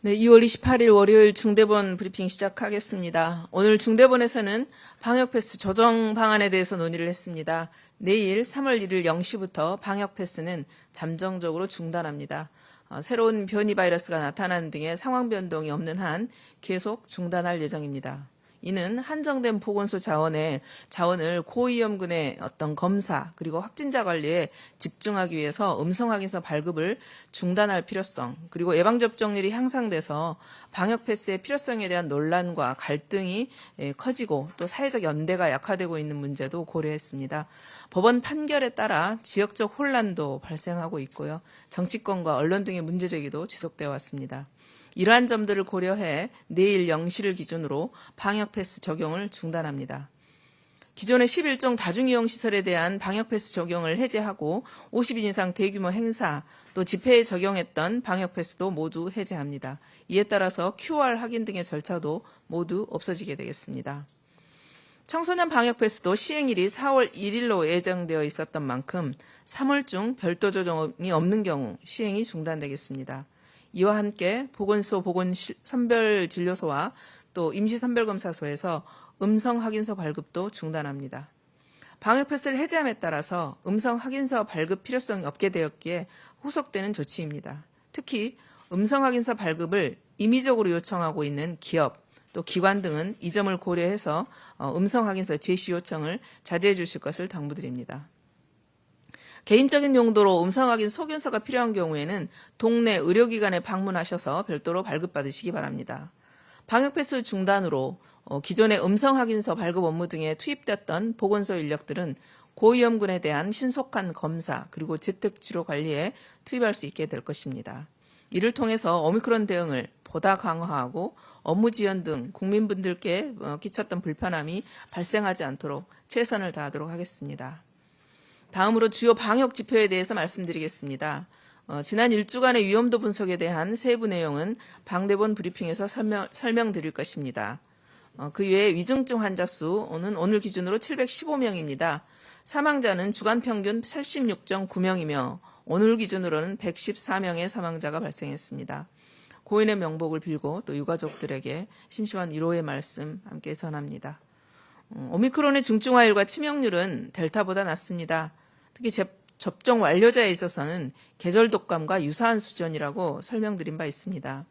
네, 2월 28일 월요일 중대본 브리핑 시작하겠습니다. 오늘 중대본에서는 방역패스 조정 방안에 대해서 논의를 했습니다. 내일 3월 1일 0시부터 방역패스는 잠정적으로 중단합니다. 새로운 변이 바이러스가 나타나는 등의 상황 변동이 없는 한 계속 중단할 예정입니다. 이는 한정된 보건소 자원을 고위험군의 어떤 검사 그리고 확진자 관리에 집중하기 위해서 음성 확인서 발급을 중단할 필요성, 그리고 예방접종률이 향상돼서 방역 패스의 필요성에 대한 논란과 갈등이 커지고 또 사회적 연대가 약화되고 있는 문제도 고려했습니다. 법원 판결에 따라 지역적 혼란도 발생하고 있고요. 정치권과 언론 등의 문제 제기도 지속되어 왔습니다. 이러한 점들을 고려해 내일 0시를 기준으로 방역패스 적용을 중단합니다. 기존의 11종 다중이용 시설에 대한 방역패스 적용을 해제하고 50인 이상 대규모 행사 또 집회에 적용했던 방역패스도 모두 해제합니다. 이에 따라서 QR 확인 등의 절차도 모두 없어지게 되겠습니다. 청소년 방역패스도 시행일이 4월 1일로 예정되어 있었던 만큼 3월 중 별도 조정이 없는 경우 시행이 중단되겠습니다. 이와 함께 보건소, 보건선별진료소와 또 임시선별검사소에서 음성 확인서 발급도 중단합니다. 방역패스를 해제함에 따라서 음성 확인서 발급 필요성이 없게 되었기에 후속되는 조치입니다. 특히 음성 확인서 발급을 임의적으로 요청하고 있는 기업, 또 기관 등은 이 점을 고려해서 음성 확인서 제시 요청을 자제해 주실 것을 당부드립니다. 개인적인 용도로 음성 확인 소견서가 필요한 경우에는 동네 의료기관에 방문하셔서 별도로 발급받으시기 바랍니다. 방역패스 중단으로 기존의 음성 확인서 발급 업무 등에 투입됐던 보건소 인력들은 고위험군에 대한 신속한 검사 그리고 재택치료 관리에 투입할 수 있게 될 것입니다. 이를 통해서 오미크론 대응을 보다 강화하고 업무 지연 등 국민분들께 끼쳤던 불편함이 발생하지 않도록 최선을 다하도록 하겠습니다. 다음으로 주요 방역 지표에 대해서 말씀드리겠습니다. 지난 1주간의 위험도 분석에 대한 세부 내용은 방대본 브리핑에서 설명드릴 것입니다. 그 외에 위중증 환자 수는 오늘 기준으로 715명입니다. 사망자는 주간 평균 86.9명이며 오늘 기준으로는 114명의 사망자가 발생했습니다. 고인의 명복을 빌고 또 유가족들에게 심심한 위로의 말씀 함께 전합니다. 오미크론의 중증화율과 치명률은 델타보다 낮습니다. 특히 접종 완료자에 있어서는 계절 독감과 유사한 수준이라고 설명드린 바 있습니다.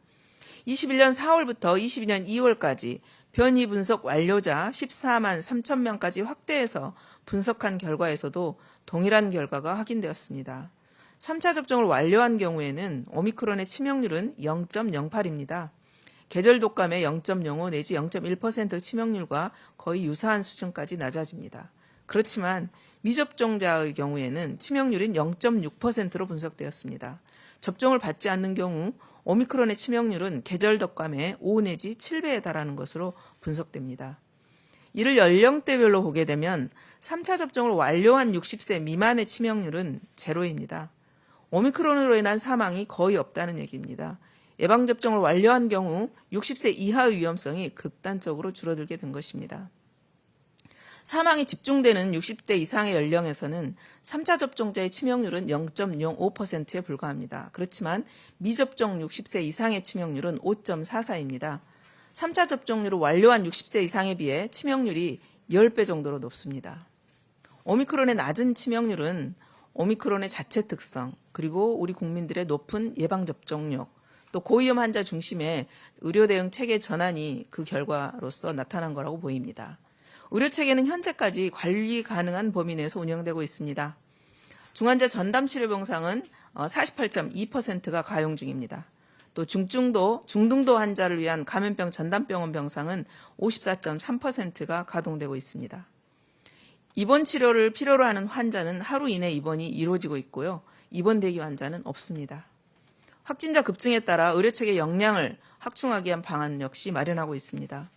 21년 4월부터 22년 2월까지 변이 분석 완료자 14만 3천 명까지 확대해서 분석한 결과에서도 동일한 결과가 확인되었습니다. 3차 접종을 완료한 경우에는 오미크론의 치명률은 0.08입니다. 계절 독감의 0.05 내지 0.1% 치명률과 거의 유사한 수준까지 낮아집니다. 그렇지만 미접종자의 경우에는 치명률은 0.6%로 분석되었습니다. 접종을 받지 않는 경우 오미크론의 치명률은 계절 독감의 5 내지 7배에 달하는 것으로 분석됩니다. 이를 연령대별로 보게 되면 3차 접종을 완료한 60세 미만의 치명률은 제로입니다. 오미크론으로 인한 사망이 거의 없다는 얘기입니다. 예방접종을 완료한 경우 60세 이하의 위험성이 극단적으로 줄어들게 된 것입니다. 사망이 집중되는 60대 이상의 연령에서는 3차 접종자의 치명률은 0.05%에 불과합니다. 그렇지만 미접종 60세 이상의 치명률은 5.44입니다. 3차 접종률을 완료한 60세 이상에 비해 치명률이 10배 정도로 높습니다. 오미크론의 낮은 치명률은 오미크론의 자체 특성, 그리고 우리 국민들의 높은 예방접종력, 또 고위험 환자 중심의 의료 대응 체계 전환이 그 결과로서 나타난 거라고 보입니다. 의료 체계는 현재까지 관리 가능한 범위 내에서 운영되고 있습니다. 중환자 전담 치료 병상은 48.2%가 가용 중입니다. 또 중등도 환자를 위한 감염병 전담병원 병상은 54.3%가 가동되고 있습니다. 입원 치료를 필요로 하는 환자는 하루 이내 입원이 이루어지고 있고요. 입원 대기 환자는 없습니다. 확진자 급증에 따라 의료체계 역량을 확충하기 위한 방안 역시 마련하고 있습니다.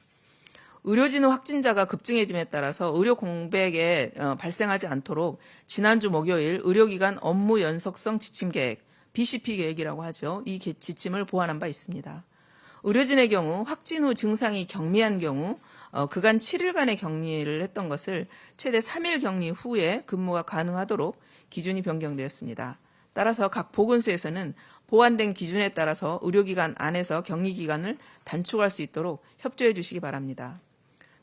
의료진의 확진자가 급증해짐에 따라서 의료 공백에 발생하지 않도록 지난주 목요일 의료기관 업무 연속성 지침 계획, BCP 계획이라고 하죠. 이 지침을 보완한 바 있습니다. 의료진의 경우 확진 후 증상이 경미한 경우 그간 7일간의 격리를 했던 것을 최대 3일 격리 후에 근무가 가능하도록 기준이 변경되었습니다. 따라서 각 보건소에서는 보완된 기준에 따라서 의료기관 안에서 격리기간을 단축할 수 있도록 협조해 주시기 바랍니다.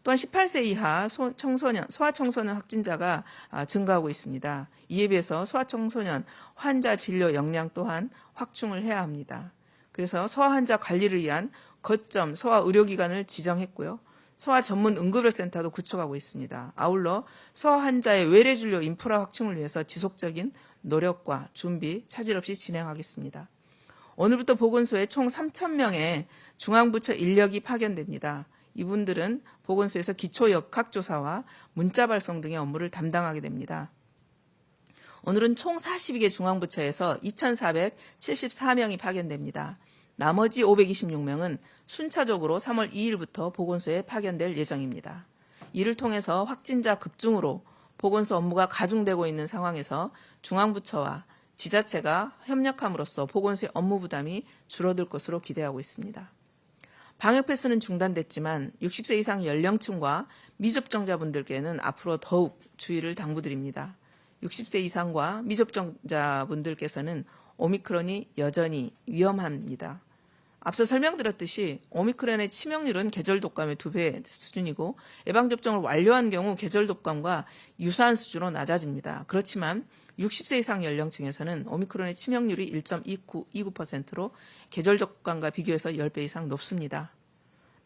또한 18세 이하 소아청소년 확진자가 증가하고 있습니다. 이에 비해서 소아청소년 환자 진료 역량 또한 확충을 해야 합니다. 그래서 소아 환자 관리를 위한 거점 소아 의료기관을 지정했고요. 소아 전문 응급의료센터도 구축하고 있습니다. 아울러 소아 환자의 외래 진료 인프라 확충을 위해서 지속적인 노력과 준비 차질 없이 진행하겠습니다. 오늘부터 보건소에 총 3,000명의 중앙부처 인력이 파견됩니다. 이분들은 보건소에서 기초 역학조사와 문자 발송 등의 업무를 담당하게 됩니다. 오늘은 총 42개 중앙부처에서 2,474명이 파견됩니다. 나머지 526명은 순차적으로 3월 2일부터 보건소에 파견될 예정입니다. 이를 통해서 확진자 급증으로 보건소 업무가 가중되고 있는 상황에서 중앙부처와 지자체가 협력함으로써 보건소의 업무 부담이 줄어들 것으로 기대하고 있습니다. 방역 패스는 중단됐지만 60세 이상 연령층과 미접종자분들께는 앞으로 더욱 주의를 당부드립니다. 60세 이상과 미접종자분들께서는 오미크론이 여전히 위험합니다. 앞서 설명드렸듯이 오미크론의 치명률은 계절 독감의 2배 수준이고 예방접종을 완료한 경우 계절 독감과 유사한 수준으로 낮아집니다. 그렇지만 60세 이상 연령층에서는 오미크론의 치명률이 1.29%로 계절 독감과 비교해서 10배 이상 높습니다.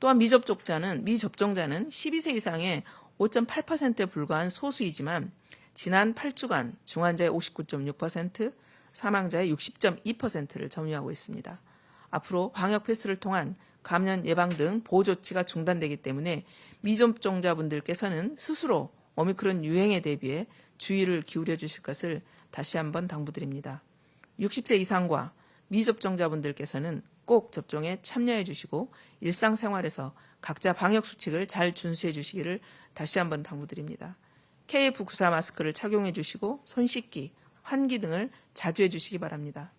또한 미접종자는 12세 이상의 5.8%에 불과한 소수이지만 지난 8주간 중환자의 59.6%, 사망자의 60.2%를 점유하고 있습니다. 앞으로 방역 패스를 통한 감염 예방 등 보호 조치가 중단되기 때문에 미접종자분들께서는 스스로 오미크론 유행에 대비해 주의를 기울여 주실 것을 다시 한번 당부드립니다. 60세 이상과 미접종자분들께서는 꼭 접종에 참여해 주시고 일상생활에서 각자 방역 수칙을 잘 준수해 주시기를 다시 한번 당부드립니다. KF94 마스크를 착용해 주시고 손 씻기, 환기 등을 자주 해 주시기 바랍니다.